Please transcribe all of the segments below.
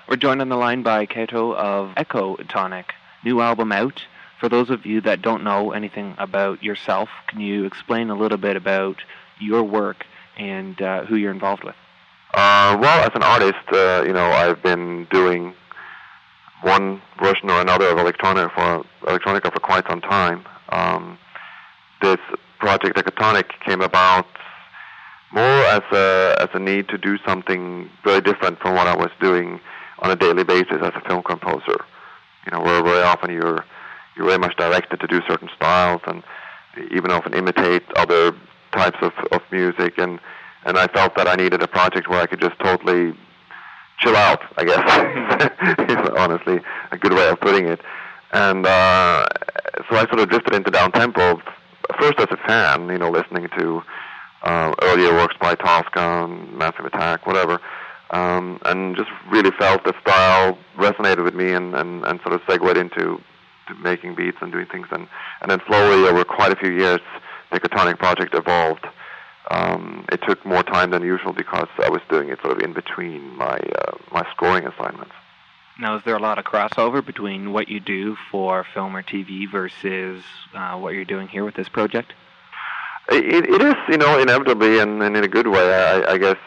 We're joined on the line by Kato of Eccotonic, new album out. For those of you that don't know anything about yourself, can you explain a little bit about your work and who you're involved with? Well, as an artist, I've been doing one version or another of electronica for quite some time. This project, Eccotonic, came about more as a need to do something very different from what I was doing on a daily basis as a film composer. Where very often you're very much directed to do certain styles and even often imitate other types of music, and I felt that I needed a project where I could just totally chill out, I guess, is honestly a good way of putting it. And so I sort of drifted into down-tempo, first as a fan, listening to earlier works by Tosca, Massive Attack, whatever, and just really felt the style resonated with me and sort of segued into making beats and doing things. And then slowly, over quite a few years, the Eccotonic project evolved. It took more time than usual because I was doing it sort of in between my scoring assignments. Now, is there a lot of crossover between what you do for film or TV versus what you're doing here with this project? It is, inevitably, and in a good way. I guess,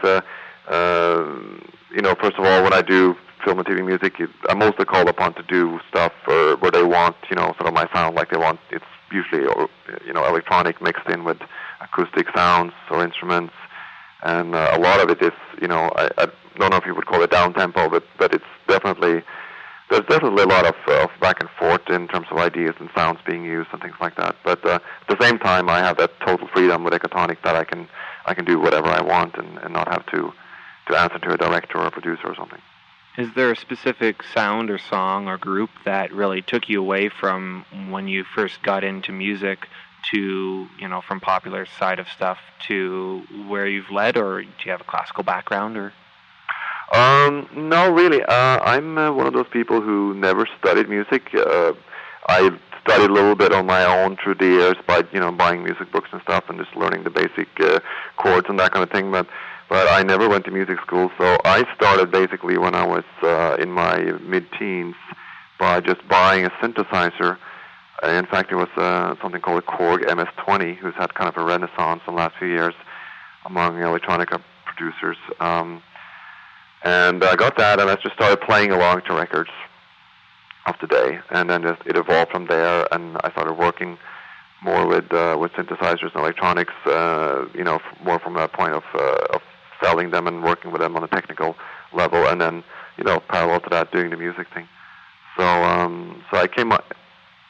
first of all, when I do film and TV music, I'm mostly called upon to do stuff where they want, sort of my sound like they want. It's usually, electronic mixed in with acoustic sounds or instruments, and a lot of it is, I don't know if you would call it down-tempo, but it's definitely, there's definitely a lot of back and forth in terms of ideas and sounds being used and things like that. But at the same time, I have that total freedom with Eccotonic that I can do whatever I want and not have to answer to a director or a producer or something. Is there a specific sound or song or group that really took you away from when you first got into music to, from popular side of stuff to where you've led, or do you have a classical background? Or no, really. I'm one of those people who never studied music. I studied a little bit on my own through the years by, buying music books and stuff and just learning the basic chords and that kind of thing. But I never went to music school, so I started basically when I was in my mid-teens by just buying a synthesizer. In fact, it was something called a Korg MS-20, who's had kind of a renaissance in the last few years among electronica producers. And I got that, and I just started playing along to records of the day, and then it evolved from there, and I started working more with synthesizers and electronics, more from a point of selling them and working with them on a technical level, and then, parallel to that, doing the music thing. So I came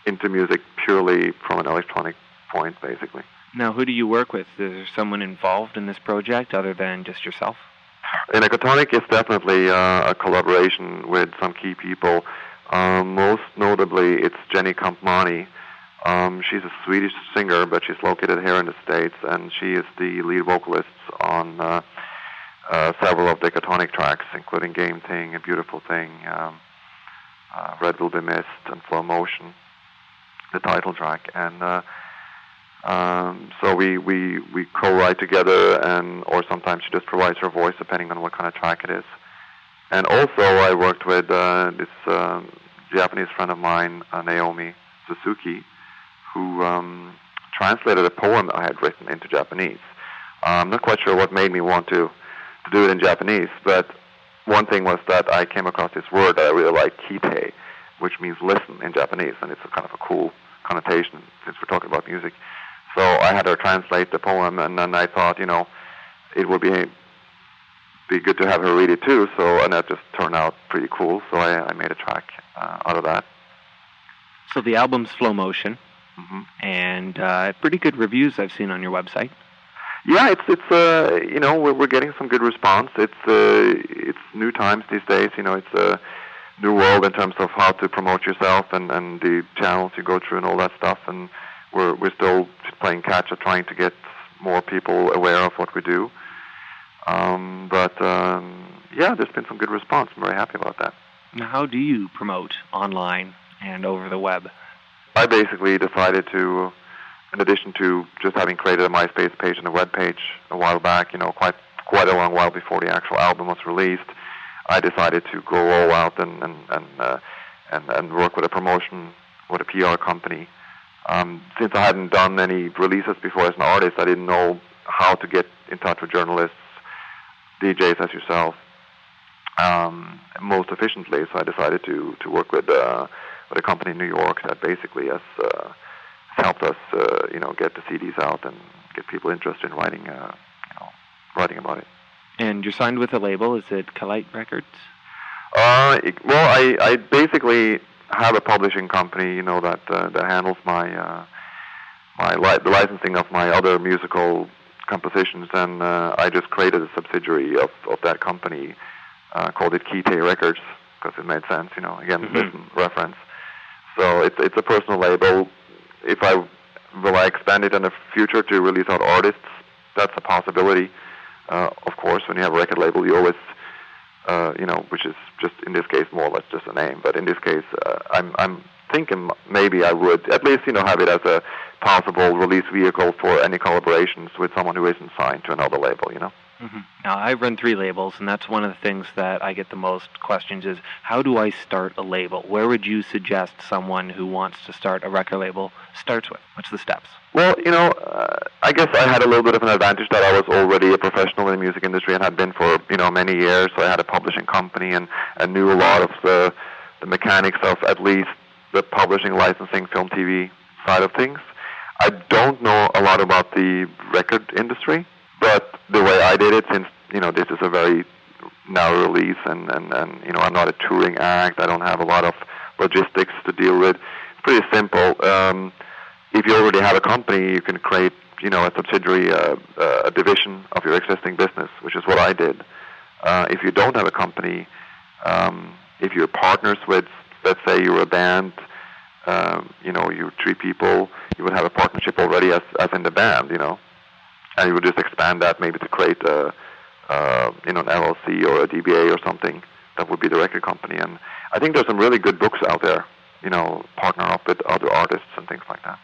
into music purely from an electronic point, basically. Now, who do you work with? Is there someone involved in this project other than just yourself? In Eccotonic, it's definitely a collaboration with some key people. Most notably, it's Jenny Kampmani. She's a Swedish singer, but she's located here in the States, and she is the lead vocalist on several of the Eccotonic tracks, including Game Thing, A Beautiful Thing, Red Will Be Missed, and Flow Motion, the title track. And so we co-write together, or sometimes she just provides her voice depending on what kind of track it is. And also I worked with this Japanese friend of mine, Naomi Suzuki, who translated a poem I had written into Japanese. I'm not quite sure what made me want to do it in Japanese, but one thing was that I came across this word that I really like, kite, which means listen in Japanese, and it's a kind of a cool connotation since we're talking about music. So I had her translate the poem, and then I thought, it would be good to have her read it too. And that just turned out pretty cool. So I made a track out of that. So the album's Flow Motion, and pretty good reviews I've seen on your website. Yeah, it's we're getting some good response. It's new times these days. It's a new world in terms of how to promote yourself and the channels you go through and all that stuff. And we're still playing catch up, trying to get more people aware of what we do. Yeah, there's been some good response. I'm very happy about that. Now, how do you promote online and over the web? I basically decided to, in addition to just having created a MySpace page and a web page a while back, quite a long while before the actual album was released, I decided to go all out and work with a promotion, with a PR company. Since I hadn't done any releases before as an artist, I didn't know how to get in touch with journalists, DJs as yourself, most efficiently. So I decided to work with a company in New York that basically has helped us, get the CDs out and get people interested in writing about it. And you're signed with a label. Is it Kalite Records? I basically have a publishing company, that handles the licensing of my other musical compositions, and I just created a subsidiary of that company, called it Kite Records, because it made sense, again, listen, reference. So it's a personal label. If will I expand it in the future to release out artists? That's a possibility. Of course, when you have a record label, you always, which is just in this case more or less just a name. But in this case, I'm thinking maybe I would at least have it as a possible release vehicle for any collaborations with someone who isn't signed to another label. Mm-hmm. Now, I run 3 labels, and that's one of the things that I get the most questions is, how do I start a label? Where would you suggest someone who wants to start a record label starts with? What's the steps? Well, I guess I had a little bit of an advantage that I was already a professional in the music industry and had been for, many years. So I had a publishing company and knew a lot of the mechanics of at least the publishing, licensing, film, TV side of things. I don't know a lot about the record industry, but the way I did it, since, this is a very narrow release and I'm not a touring act, I don't have a lot of logistics to deal with. It's pretty simple. If you already have a company, you can create, a subsidiary, a division of your existing business, which is what I did. If you don't have a company, if you're partners with, let's say you're a band, you're 3 people, you would have a partnership already as in the band, and you would just expand that maybe to create an LLC or a DBA or something. That would be the record company. And I think there's some really good books out there, partner up with other artists and things like that.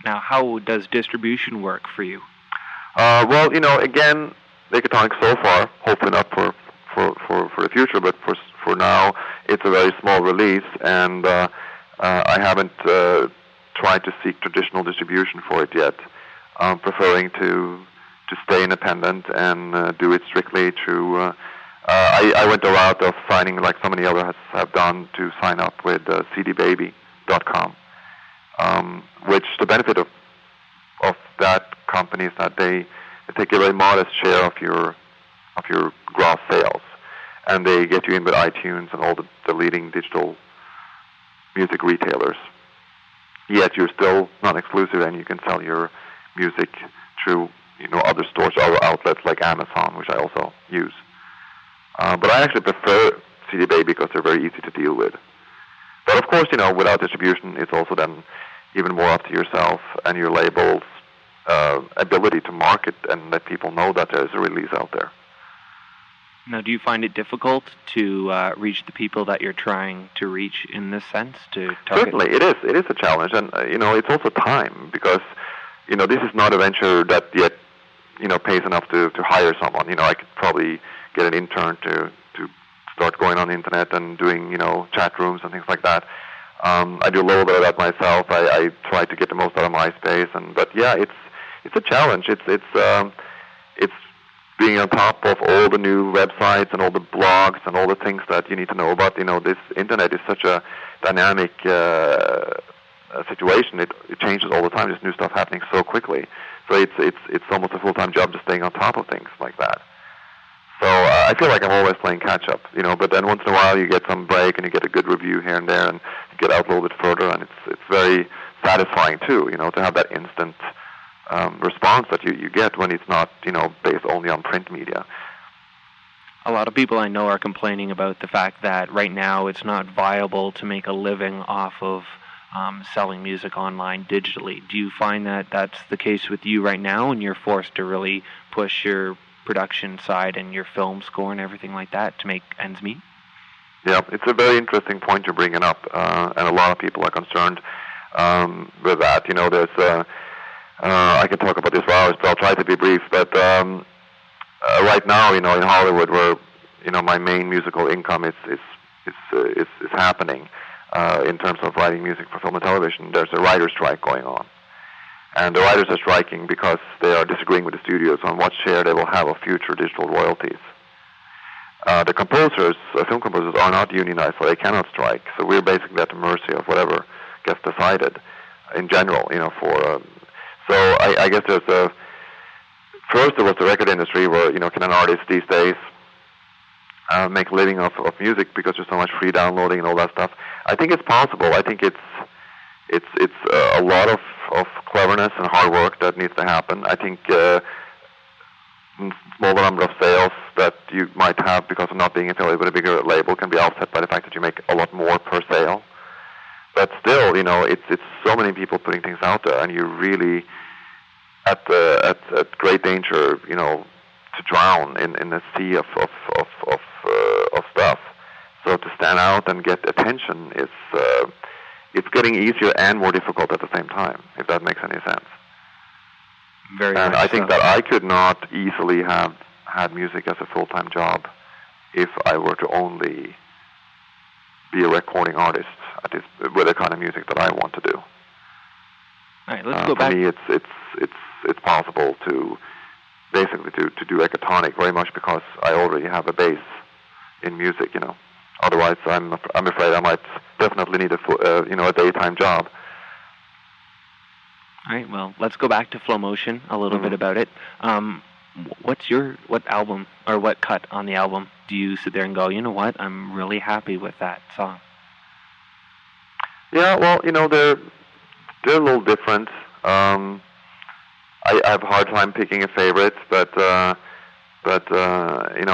Now, how does distribution work for you? Again, Eccotonic so far, hopefully not for the future, but for now, it's a very small release, and I haven't tried to seek traditional distribution for it yet. I'm preferring to stay independent and do it strictly through. I went the route of signing, like so many others have done, to sign up with cdbaby.com, which the benefit of that company is that they take a very modest share of your gross sales, and they get you in with iTunes and all the leading digital music retailers. Yet you're still non-exclusive, and you can sell your music through other stores, other outlets like Amazon, which I also use. But I actually prefer CD Baby because they're very easy to deal with. But of course, without distribution, it's also then even more up to yourself and your label's ability to market and let people know that there's a release out there. Now, do you find it difficult to reach the people that you're trying to reach in this sense? To target? Certainly, it is. It is a challenge, and it's also time, because this is not a venture that yet pays enough to hire someone. I could probably get an intern to start going on the internet and doing chat rooms and things like that. I do a little bit of that myself. I try to get the most out of MySpace, but yeah, it's a challenge. It's being on top of all the new websites and all the blogs and all the things that you need to know about. This internet is such a dynamic situation. It changes all the time. There's new stuff happening so quickly. So it's almost a full-time job just staying on top of things like that. So I feel like I'm always playing catch-up, but then once in a while you get some break and you get a good review here and there and you get out a little bit further, and it's very satisfying too, to have that instant response that you get when it's not, based only on print media. A lot of people I know are complaining about the fact that right now it's not viable to make a living off of selling music online digitally. Do you find that that's the case with you right now, and you're forced to really push your production side and your film score and everything like that to make ends meet? Yeah, it's a very interesting point you're bringing up, and a lot of people are concerned with that. There's I can talk about this for hours, but I'll try to be brief. But right now, in Hollywood, we're my main musical income is happening in terms of writing music for film and television. There's a writer's strike going on. And the writers are striking because they are disagreeing with the studios on what share they will have of future digital royalties. The composers, film composers, are not unionized, so they cannot strike. So we're basically at the mercy of whatever gets decided in general, so I guess there's first there was the record industry where, can an artist these days make a living of music because there's so much free downloading and all that stuff. I think it's possible. I think it's a lot of cleverness and hard work that needs to happen. I think smaller number of sales that you might have because of not being affiliated with a bigger label can be offset by the fact that you make a lot more per sale. But still, it's so many people putting things out there, and you're really at great danger, to drown in a sea of stuff. So to stand out and get attention is it's getting easier and more difficult at the same time, if that makes any sense. Very and much I think so. that I could not easily have had music as a full-time job if I were to only be a recording artist with the kind of music that I want to do. All right, let's go back. For me, it's possible to basically to do Eccotonic very much because I already have a base in music. Otherwise, I'm afraid I might definitely need a daytime job. All right, well, let's go back to Flow Motion a little bit about it. What album or what cut on the album do you sit there and go, you know what, I'm really happy with that song? Yeah, well, they're a little different. I have a hard time picking a favorite, but I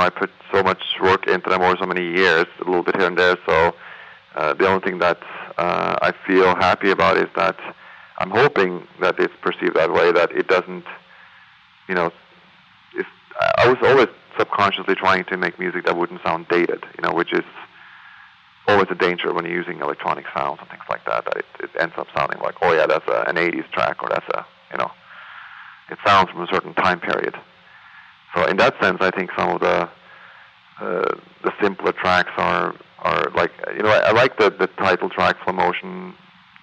put so much work into them over so many years, a little bit here and there. So the only thing that I feel happy about is that I'm hoping that it's perceived that way, that it doesn't, I was always subconsciously trying to make music that wouldn't sound dated, which is always a danger when you're using electronic sounds and things like that it ends up sounding like, oh yeah, that's an 80s track, or that's it sounds from a certain time period. So in that sense, I think some of the simpler tracks are like, I like the title track Flow Motion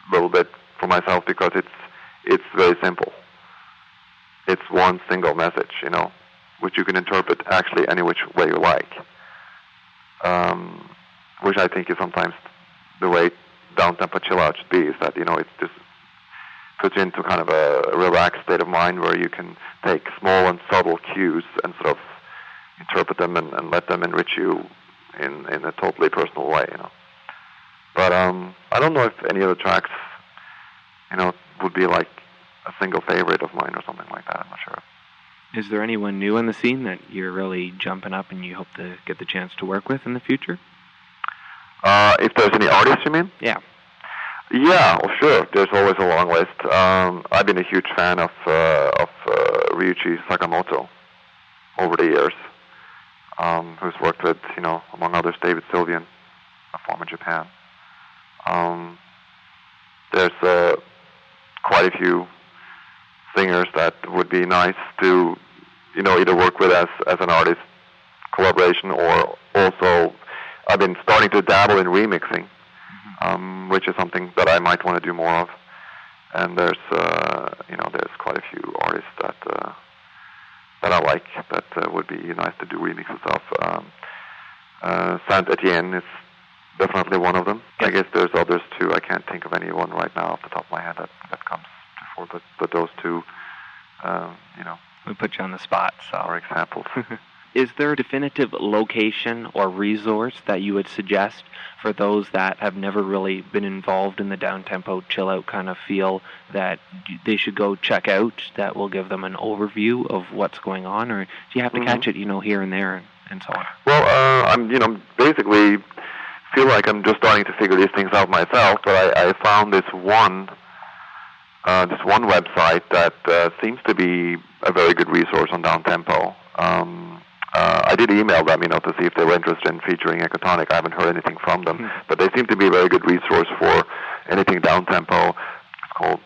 a little bit for myself because it's very simple. It's one single message, which you can interpret actually any which way you like. Which I think is sometimes the way down-tempo chill-out should be, is that, it just puts you into kind of a relaxed state of mind where you can take small and subtle cues and sort of interpret them and let them enrich you in a totally personal way, But I don't know if any of the tracks, would be like a single favorite of mine or something like that. I'm not sure. Is there anyone new on the scene that you're really jumping up and you hope to get the chance to work with in the future? If there's any artists, you mean? Yeah. Yeah, well, sure. There's always a long list. I've been a huge fan of Ryuichi Sakamoto over the years, who's worked with, among others, David Sylvian, a former Japan. There's quite a few singers that would be nice to, either work with as an artist collaboration, or also I've been starting to dabble in remixing, which is something that I might want to do more of. And there's quite a few artists that I like that would be nice to do remixes of. Saint Etienne is definitely one of them. I guess there's others too. I can't think of anyone right now off the top of my head that comes to fore, but those two, We put you on the spot, so. are examples. Is there a definitive location or resource that you would suggest for those that have never really been involved in the down-tempo, chill-out kind of feel that they should go check out that will give them an overview of what's going on, or do you have to catch it, here and there and so on? Well, I'm basically feel like I'm just starting to figure these things out myself, but I found this one website that seems to be a very good resource on down-tempo. I did email them, to see if they were interested in featuring Eccotonic. I haven't heard anything from them, but they seem to be a very good resource for anything down-tempo. It's called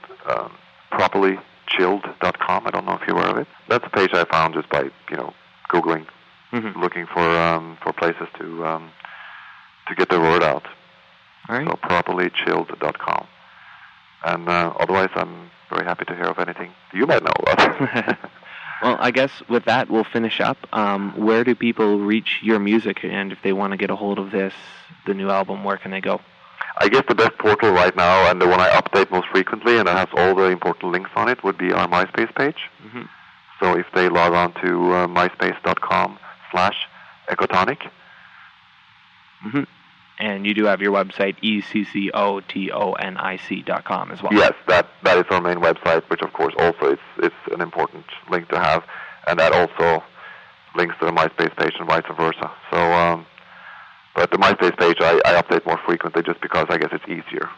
properlychilled.com. I don't know if you're aware of it. That's a page I found just by, Googling looking for places to get the word out. All right. So properlychilled.com. And otherwise, I'm very happy to hear of anything you might know about. Well, I guess with that, we'll finish up. Where do people reach your music? And if they want to get a hold of the new album, where can they go? I guess the best portal right now, and the one I update most frequently, and it has all the important links on it, would be our MySpace page. Mm-hmm. So if they log on to myspace.com/Eccotonic. Mm-hmm. And you do have your website, eccotonic.com as well. Yes, that is our main website, which of course also it's an important link to have, and that also links to the MySpace page and vice versa. So, but the MySpace page I update more frequently just because I guess it's easier.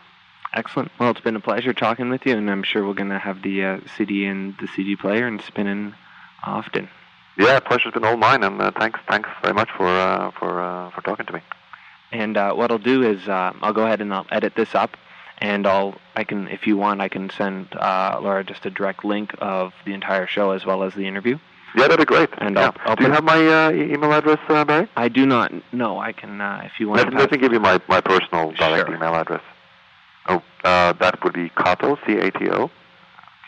Excellent. Well, it's been a pleasure talking with you, and I'm sure we're going to have the CD and the CD player and spinning often. Yeah, pleasure's been all mine, and thanks very much for talking to me. And what I'll do is I'll go ahead and I'll edit this up, and if you want, I can send Laura just a direct link of the entire show as well as the interview. Yeah, that'd be great. And do you have my email address, Barry? I do not. No, I can if you want. Let me give you my personal direct email address. Oh, that would be Cato, C-A-T-O. Okay,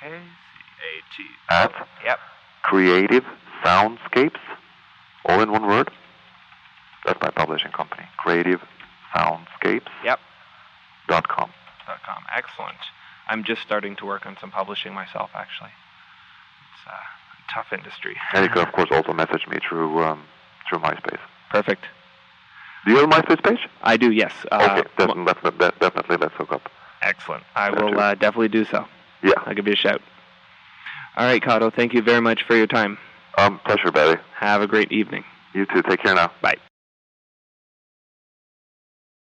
C-A-T. At Creative Soundscapes, all in one word. That's my publishing company, Creative Soundscapes. .com. Excellent. I'm just starting to work on some publishing myself, actually. It's a tough industry. And you can, of course, also message me through MySpace. Perfect. Do you have a MySpace page? I do, yes. Okay, definitely let's hook up. Excellent. I will definitely do so. Yeah. I'll give you a shout. All right, Cato, thank you very much for your time. Pleasure, Barry. Have a great evening. You too. Take care now. Bye.